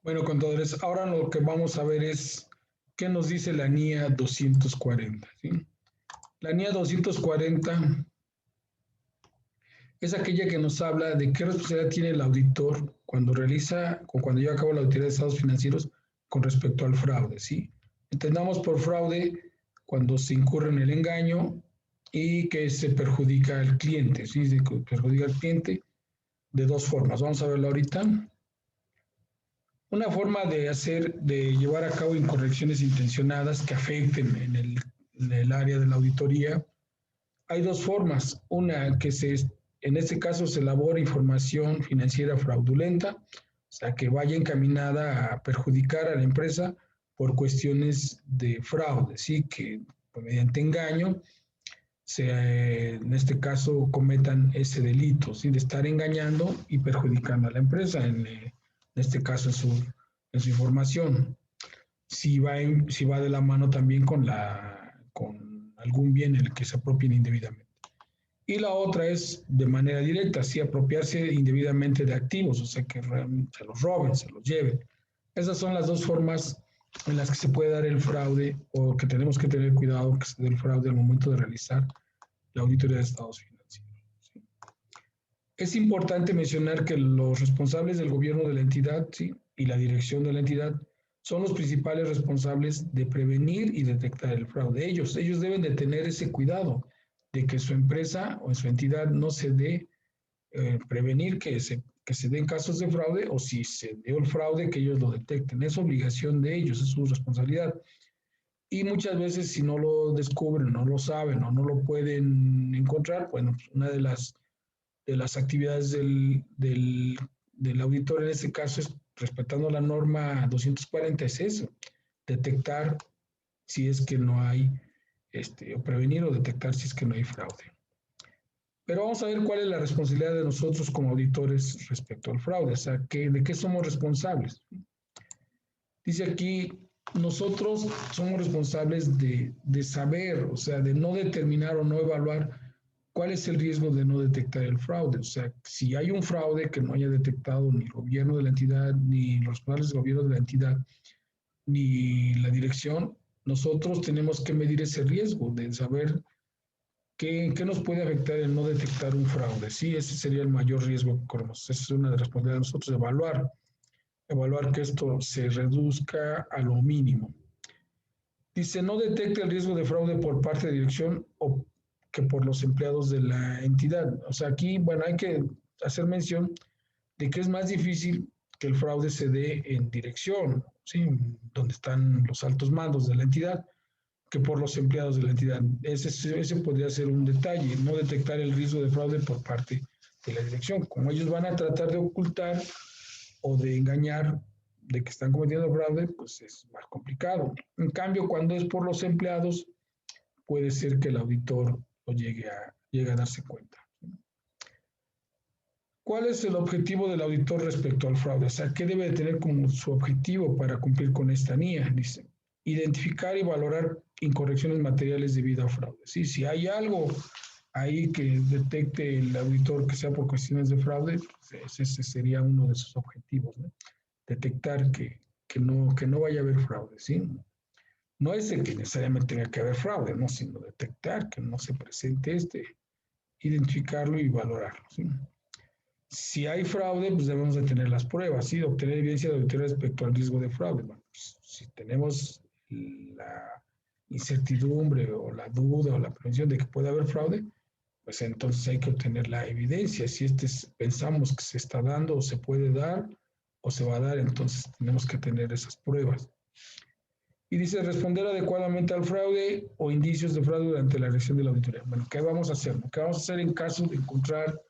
Bueno, contadores, ahora lo que vamos a ver es qué nos dice la NIA 240. ¿Sí? La NIA 240 es aquella que nos habla de qué responsabilidad tiene el auditor cuando realiza o cuando lleva a cabo la auditoría de estados financieros con respecto al fraude. ¿Sí? Entendamos por fraude cuando se incurre en el engaño y que se perjudica al cliente. ¿Sí? Se perjudica al cliente de dos formas. Vamos a verlo ahorita. Una forma de llevar a cabo incorrecciones intencionadas que afecten en el área de la auditoría. Hay dos formas. Una en este caso se elabora información financiera fraudulenta, o sea, que vaya encaminada a perjudicar a la empresa por cuestiones de fraude, ¿sí? Que mediante engaño en este caso cometan ese delito, ¿sí? De estar engañando y perjudicando a la empresa, en este caso en su información. Si va de la mano también con algún bien en el que se apropien indebidamente. Y la otra es de manera directa, sí, apropiarse indebidamente de activos, o sea, que realmente se los roben, se los lleven. Esas son las dos formas en las que se puede dar el fraude o que tenemos que tener cuidado que se dé el fraude al momento de realizar la auditoría de estados financieros. ¿Sí? Es importante mencionar que los responsables del gobierno de la entidad, ¿sí? Y la dirección de la entidad son los principales responsables de prevenir y detectar el fraude. Ellos deben de tener ese cuidado de que su empresa o su entidad no se dé, prevenir que se den casos de fraude, o si se dio el fraude, que ellos lo detecten. Es obligación de ellos, es su responsabilidad. Y muchas veces si no lo descubren, no lo saben o no lo pueden encontrar, bueno, pues una de las actividades del auditor en este caso es, respetando la norma 240, es eso, detectar si es que no hay, o prevenir o detectar si es que no hay fraude. Pero vamos a ver cuál es la responsabilidad de nosotros como auditores respecto al fraude, o sea, de qué somos responsables. Dice aquí, nosotros somos responsables de saber, o sea, de no determinar o no evaluar cuál es el riesgo de no detectar el fraude. O sea, si hay un fraude que no haya detectado ni el gobierno de la entidad, ni los responsables del gobierno de la entidad, ni la dirección, nosotros tenemos que medir ese riesgo de saber qué nos puede afectar el no detectar un fraude. Sí, ese sería el mayor riesgo que corremos. Esa es una de las responsabilidades de nosotros, evaluar que esto se reduzca a lo mínimo. Dice, no detecta el riesgo de fraude por parte de dirección o que por los empleados de la entidad. O sea, aquí, bueno, hay que hacer mención de que es más difícil que el fraude se dé en dirección, ¿sí? Donde están los altos mandos de la entidad, que por los empleados de la entidad. Ese podría ser un detalle, no detectar el riesgo de fraude por parte de la dirección. Como ellos van a tratar de ocultar o de engañar de que están cometiendo fraude, pues es más complicado. En cambio, cuando es por los empleados, puede ser que el auditor lo llegue a darse cuenta. ¿Cuál es el objetivo del auditor respecto al fraude? O sea, ¿qué debe de tener como su objetivo para cumplir con esta NIA? Dice, identificar y valorar incorrecciones materiales debido a fraude. Sí, si hay algo ahí que detecte el auditor que sea por cuestiones de fraude, pues ese sería uno de sus objetivos, ¿no? Detectar que no vaya a haber fraude, ¿sí? No es de que necesariamente tenga que haber fraude, ¿no? Sino detectar que no se presente identificarlo y valorarlo, ¿sí? Si hay fraude, pues debemos de tener las pruebas, ¿sí? Obtener evidencia de auditoría respecto al riesgo de fraude. Bueno, pues, si tenemos la incertidumbre o la duda o la prevención de que puede haber fraude, pues entonces hay que obtener la evidencia. Si pensamos que se está dando o se puede dar o se va a dar, entonces tenemos que tener esas pruebas. Y dice responder adecuadamente al fraude o indicios de fraude durante la elección de la auditoría. Bueno, ¿qué vamos a hacer? ¿Qué vamos a hacer en caso de encontrar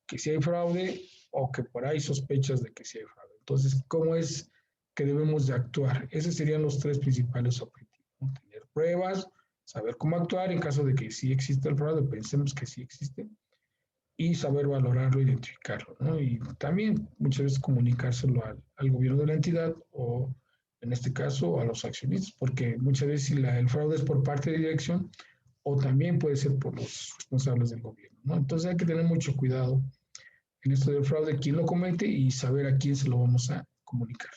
que sí hay fraude o que por ahí sospechas de que sí hay fraude? Entonces, ¿cómo es que debemos de actuar? Esos serían los tres principales objetivos, ¿no? Tener pruebas, saber cómo actuar en caso de que sí existe el fraude, pensemos que sí existe, y saber valorarlo, identificarlo, ¿no? Y también muchas veces comunicárselo al gobierno de la entidad o en este caso a los accionistas, porque muchas veces si el fraude es por parte de dirección o también puede ser por los responsables del gobierno, ¿no? Entonces hay que tener mucho cuidado en esto del fraude, quién lo comete y saber a quién se lo vamos a comunicar.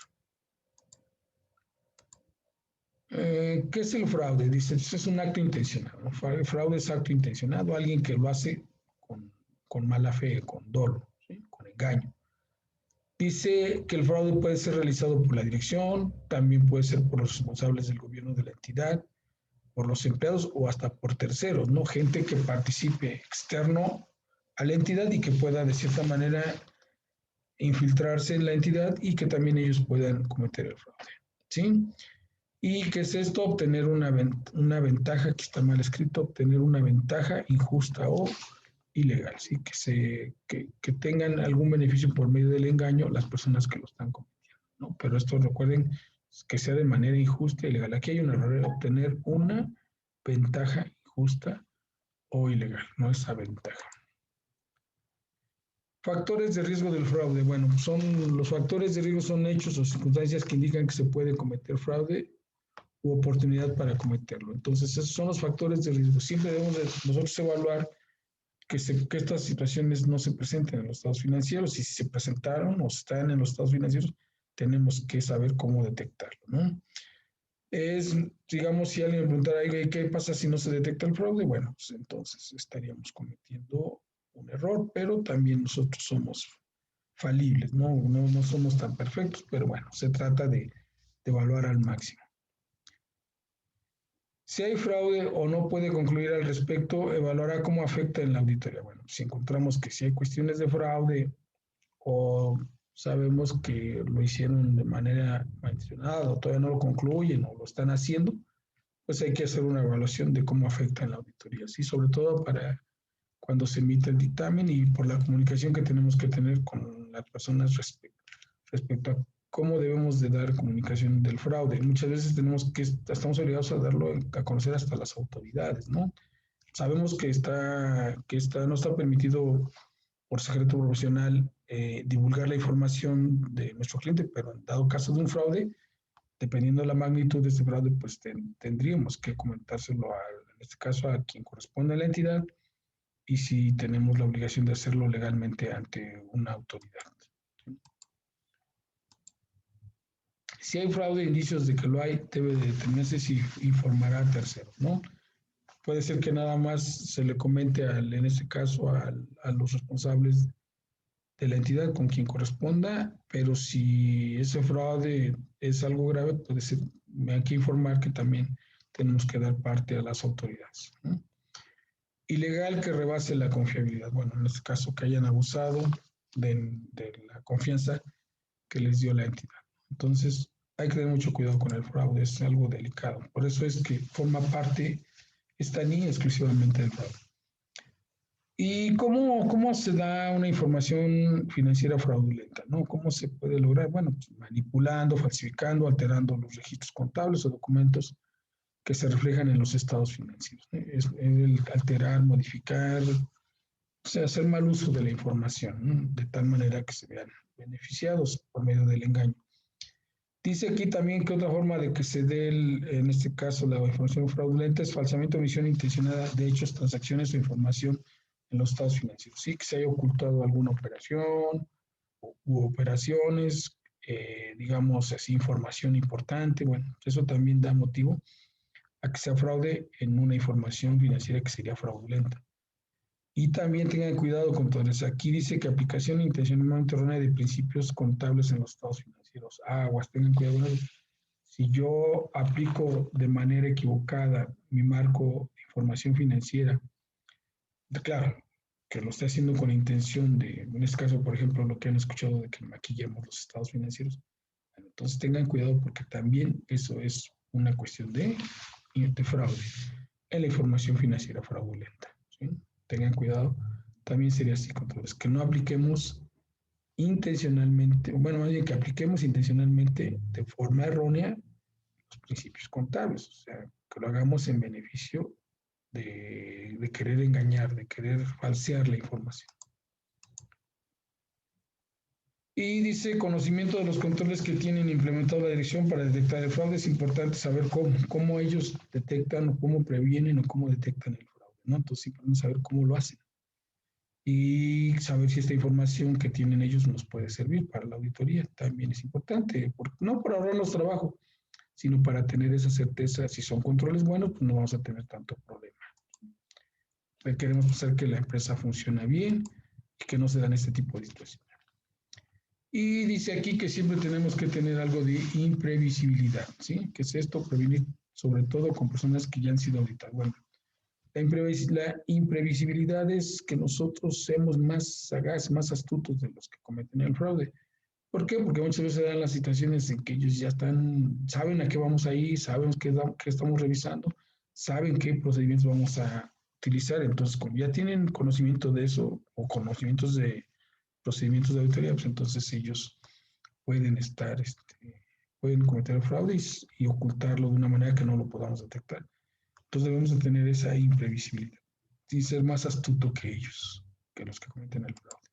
¿Qué es el fraude? Dice, es un acto intencionado. El fraude es acto intencionado, alguien que lo hace con mala fe, con dolo, ¿sí? Con engaño. Dice que el fraude puede ser realizado por la dirección, también puede ser por los responsables del gobierno de la entidad, por los empleados o hasta por terceros, ¿no? Gente que participe externo a la entidad y que pueda de cierta manera infiltrarse en la entidad y que también ellos puedan cometer el fraude, ¿sí? ¿Y qué es esto? Obtener una ventaja, que está mal escrito, obtener una ventaja injusta o ilegal, ¿sí? Que tengan algún beneficio por medio del engaño las personas que lo están cometiendo, ¿no? Pero esto recuerden que sea de manera injusta e ilegal. Aquí hay un error, obtener una ventaja injusta o ilegal, no esa ventaja. Factores de riesgo del fraude. Bueno, los factores de riesgo son hechos o circunstancias que indican que se puede cometer fraude u oportunidad para cometerlo. Entonces, esos son los factores de riesgo. Siempre debemos nosotros evaluar que estas situaciones no se presenten en los estados financieros y si se presentaron o están en los estados financieros, tenemos que saber cómo detectarlo, ¿no? Digamos, si alguien me preguntara, ¿qué pasa si no se detecta el fraude? Bueno, pues entonces estaríamos cometiendo un error, pero también nosotros somos falibles, no somos tan perfectos, pero bueno, se trata de evaluar al máximo. Si hay fraude o no puede concluir al respecto, evaluará cómo afecta en la auditoría. Bueno, si encontramos que si hay cuestiones de fraude o sabemos que lo hicieron de manera malintencionada o todavía no lo concluyen o lo están haciendo, pues hay que hacer una evaluación de cómo afecta en la auditoría, ¿sí? Sobre todo para cuando se emite el dictamen y por la comunicación que tenemos que tener con las personas respecto a cómo debemos de dar comunicación del fraude. Muchas veces estamos obligados a darlo a conocer hasta las autoridades, ¿no? Sabemos que no está permitido por secreto profesional divulgar la información de nuestro cliente, pero en dado caso de un fraude, dependiendo de la magnitud de este fraude, pues tendríamos que comentárselo, en este caso, a quien corresponde a la entidad y si tenemos la obligación de hacerlo legalmente ante una autoridad. Si hay fraude, indicios de que lo hay, debe de determinarse si informará a terceros, ¿no? Puede ser que nada más se le comente, en este caso, a los responsables de la entidad con quien corresponda, pero si ese fraude es algo grave, puede ser, hay que informar que también tenemos que dar parte a las autoridades, ¿no? Ilegal que rebase la confiabilidad. Bueno, en este caso que hayan abusado de la confianza que les dio la entidad. Entonces, hay que tener mucho cuidado con el fraude, es algo delicado. Por eso es que forma parte, está ni exclusivamente del fraude. ¿Y cómo se da una información financiera fraudulenta, ¿no? ¿Cómo se puede lograr? Bueno, pues manipulando, falsificando, alterando los registros contables o documentos que se reflejan en los estados financieros, ¿no? Es el alterar, modificar, o sea, hacer mal uso de la información, ¿no? De tal manera que se vean beneficiados por medio del engaño. Dice aquí también que otra forma de que se dé, en este caso, la información fraudulenta es falsamiento o omisión intencionada de hechos, transacciones o información en los estados financieros. Sí, que se haya ocultado alguna operación u operaciones, digamos así, información importante. Bueno, eso también da motivo a que sea fraude en una información financiera que sería fraudulenta. Y también tengan cuidado con todo eso. Aquí dice que aplicación intencionalmente errónea de principios contables en los estados financieros. Aguas, tengan cuidado con eso. Si yo aplico de manera equivocada mi marco de información financiera, claro, que lo esté haciendo con intención de, en este caso, por ejemplo, lo que han escuchado de que maquillemos los estados financieros, entonces tengan cuidado porque también eso es una cuestión de fraude en la información financiera fraudulenta, ¿sí? Tengan cuidado, también sería así con todo, es que no apliquemos intencionalmente, bueno, más bien que apliquemos intencionalmente de forma errónea los principios contables, o sea, que lo hagamos en beneficio de querer engañar, de querer falsear la información. Y dice, conocimiento de los controles que tienen implementado la dirección para detectar el fraude. Es importante saber cómo ellos detectan o cómo previenen o cómo detectan el fraude, ¿no? Entonces, simplemente saber cómo lo hacen. Y saber si esta información que tienen ellos nos puede servir para la auditoría. También es importante, no por ahorrarnos trabajo, sino para tener esa certeza. Si son controles buenos, pues no vamos a tener tanto problema. Queremos hacer que la empresa funcione bien y que no se dan este tipo de situaciones. Y dice aquí que siempre tenemos que tener algo de imprevisibilidad, ¿sí? ¿Qué es esto? Prevenir sobre todo con personas que ya han sido auditadas. Bueno, la imprevisibilidad es que nosotros seamos más sagaces, más astutos de los que cometen el fraude. ¿Por qué? Porque muchas veces se dan las situaciones en que ellos ya saben a qué vamos a ir, saben qué estamos revisando, saben qué procedimientos vamos a utilizar. Entonces, como ya tienen conocimiento de eso o conocimientos de procedimientos de auditoría, pues entonces ellos pueden pueden cometer el fraude y ocultarlo de una manera que no lo podamos detectar. Entonces debemos de tener esa imprevisibilidad y ser más astuto que ellos, que los que cometen el fraude.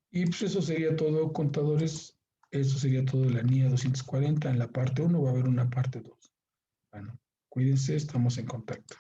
Y pues eso sería todo, contadores. Eso sería todo de la NIA 240. En la parte 1 va a haber una parte 2. Bueno, cuídense, estamos en contacto.